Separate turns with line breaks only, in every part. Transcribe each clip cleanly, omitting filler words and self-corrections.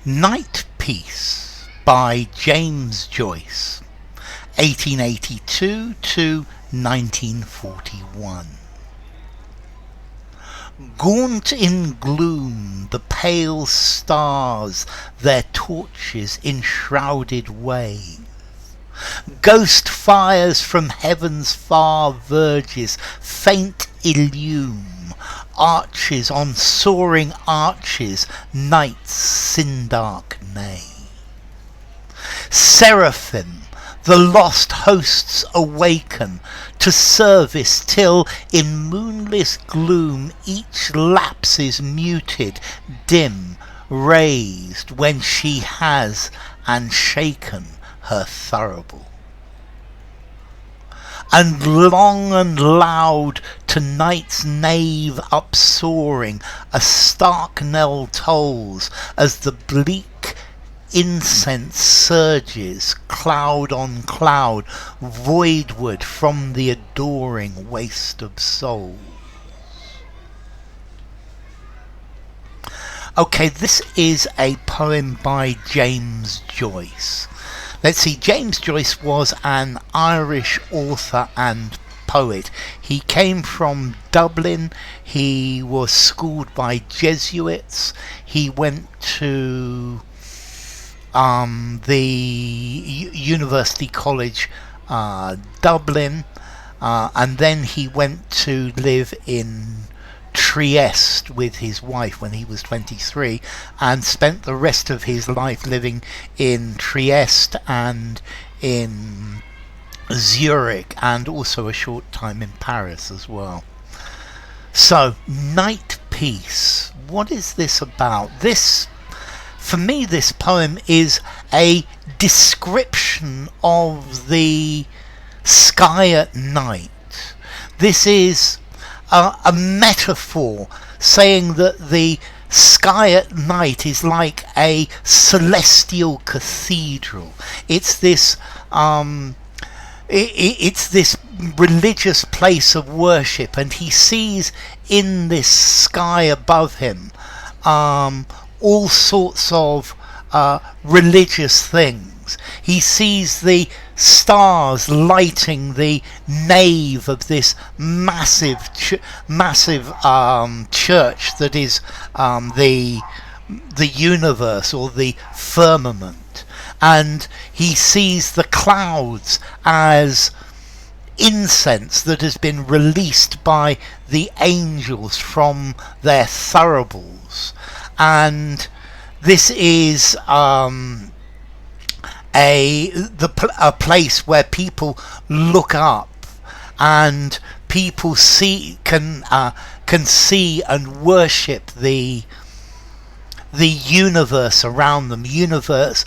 Nightpiece by James Joyce, 1882 to 1941. Gaunt in gloom, the pale stars their torches enshrouded wave. Ghostfires from heaven's far verges, faint illume, arches on soaring arches, night's sindark nave. Seraphim, the lost hosts awaken to service till in moonless gloom each lapse is muted, dim, raised when she has unshaken her thurible. And long and loud to night's nave upsoaring a starknell tolls as the bleak incense surges cloud on cloud voidward from the adoring waste of souls. Okay, this is a poem by James Joyce. Let's see, James Joyce was an Irish author and poet. He came from Dublin. He was schooled by Jesuits. He went to the University College Dublin, and then he went to live in Trieste with his wife when he was 23, and spent the rest of his life living in Trieste and in Zurich, and also a short time in Paris as well. So, Nightpiece, what is this about? For me, this poem is a description of the sky at night. This is a metaphor saying that the sky at night is like a celestial cathedral. It's this religious place of worship, and he sees in this sky above him all sorts of religious things. He sees the stars lighting the nave of this massive church that is the universe, or the firmament, and he sees the clouds as incense that has been released by the angels from their thuribles. And this is a place where people look up, and people can see and worship the universe around them. Universe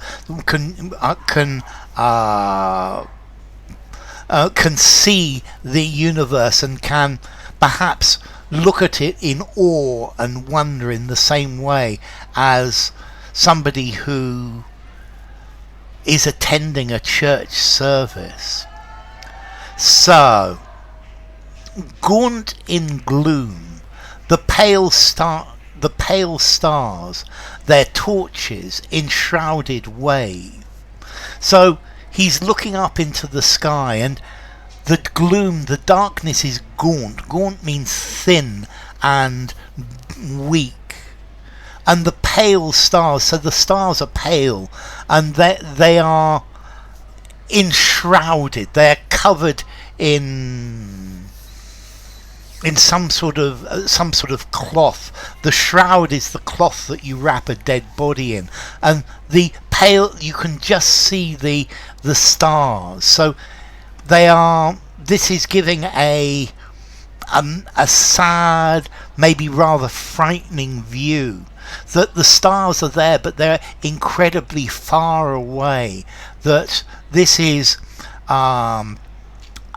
can see the universe and can perhaps look at it in awe and wonder in the same way as somebody who is attending a church service. So, gaunt in gloom, the pale stars, their torches enshrouded wave. So he's looking up into the sky, and the gloom, the darkness is gaunt. Gaunt means thin and weak. And the pale stars, so the stars are pale, and they are enshrouded. They are covered in some sort of cloth. The shroud is the cloth that you wrap a dead body in, and the pale, you can just see the stars. So this is giving a sad, maybe rather frightening view, that the stars are there but they're incredibly far away, that this is a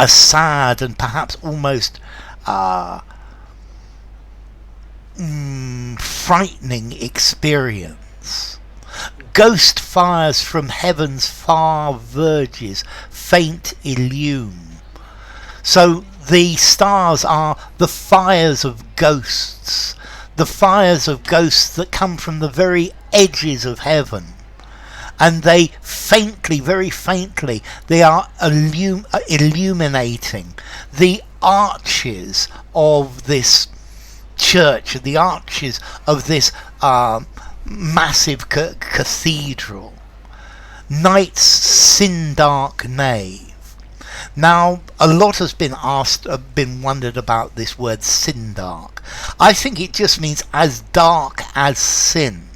sad and perhaps almost frightening experience. Ghostfires from heaven's far verges, faint illume. So the stars are the fires of ghosts the fires of ghosts that come from the very edges of heaven. And they faintly, very faintly, they are illuminating the arches of this church, the arches of this massive cathedral. Night's sindark nave. Now, a lot has been wondered about this word sindark. I think it just means as dark as sin.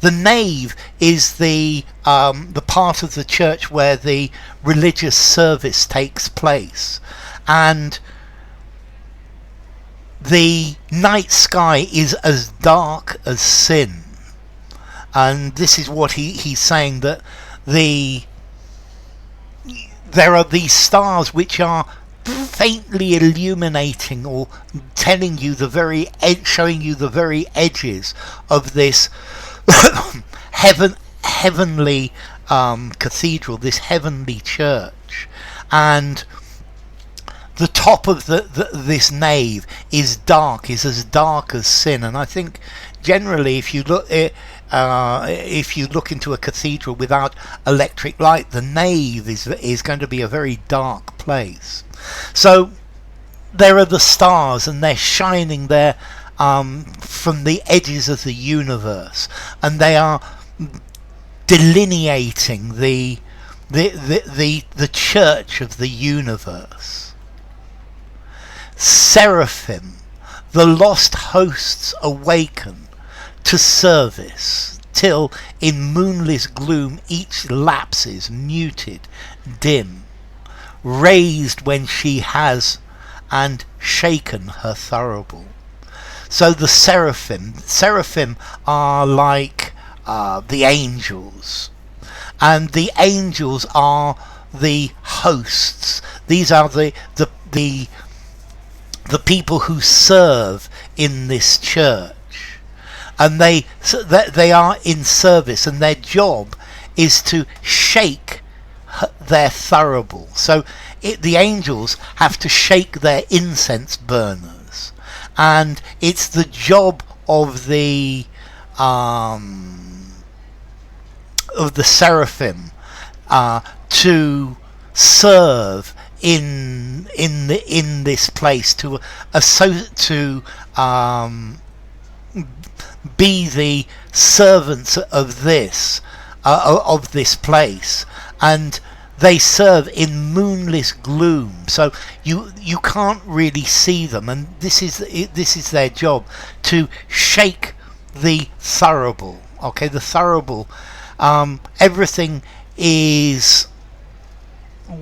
The nave is the part of the church where the religious service takes place, and the night sky is as dark as sin. And this is what he's saying, that there are these stars which are faintly illuminating or telling you showing you the very edges of this heavenly cathedral, this heavenly church. And the top of this nave is as dark as sin. And I think generally, if you look into a cathedral without electric light, the nave is going to be a very dark place. So there are the stars, and they're shining there from the edges of the universe, and they are delineating the church of the universe. Seraphim, the lost hosts, awaken to service, till in moonless gloom each lapses, muted, dim, raised when she has and shaken her thurible. So the seraphim are like the angels, and the angels are the hosts. These are the people who serve in this church, and they are in service, and their job is to shake their thurible. So the angels have to shake their incense burners, and it's the job of the seraphim to serve in this place, to be the servants of this place, and they serve in moonless gloom, so you can't really see them, and this is their job, to shake the thurible. Okay, the thurible, everything is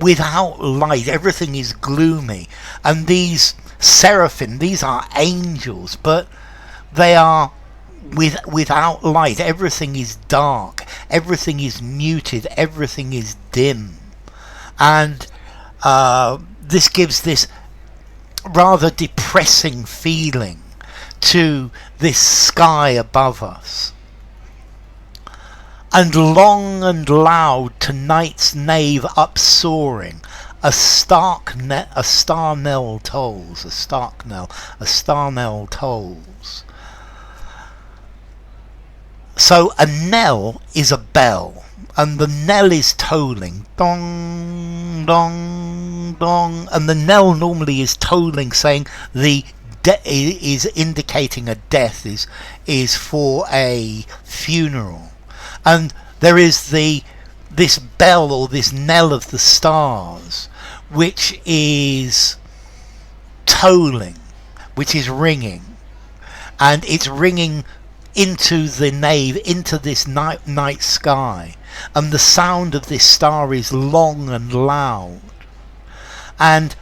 without light, everything is gloomy, and these seraphim, these are angels, but they are without light. Everything is dark, everything is muted, everything is dim, and this gives this rather depressing feeling to this sky above us. And long and loud to night's nave upsoaring, a starknell tolls, a starknell tolls. So a knell is a bell, and the knell is tolling, dong, dong, dong, and the knell normally is tolling, saying is indicating a death, is for a funeral. And there is this bell, or this knell of the stars, which is tolling, which is ringing, and it's ringing into the nave, into this night sky, and the sound of this star is long and loud, and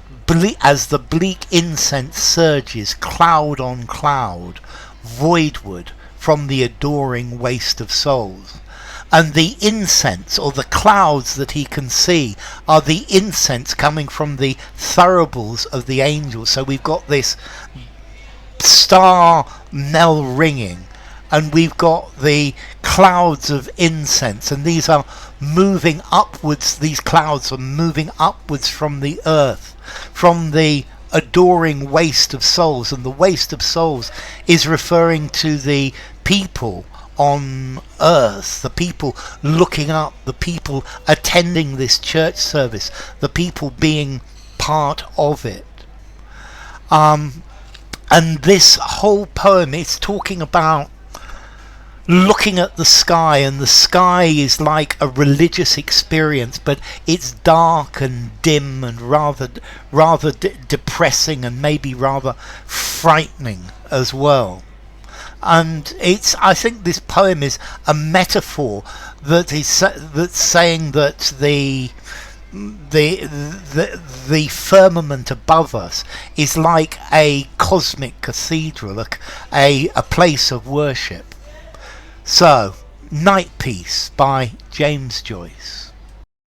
as the bleak incense surges cloud on cloud, voidward from the adoring waste of souls. And the incense, or the clouds that he can see, are the incense coming from the thuribles of the angels. So we've got this star knell ringing, and we've got the clouds of incense, and these are moving upwards. These clouds are moving upwards from the earth, from the adoring waste of souls, and the waste of souls is referring to the people on earth, the people looking up, the people attending this church service, the people being part of it. And this whole poem is talking about looking at the sky, and the sky is like a religious experience, but it's dark and dim and rather depressing and maybe rather frightening as well. And I think this poem is a metaphor that's saying that the firmament above us is like a cosmic cathedral, a place of worship. So, Nightpiece by James Joyce.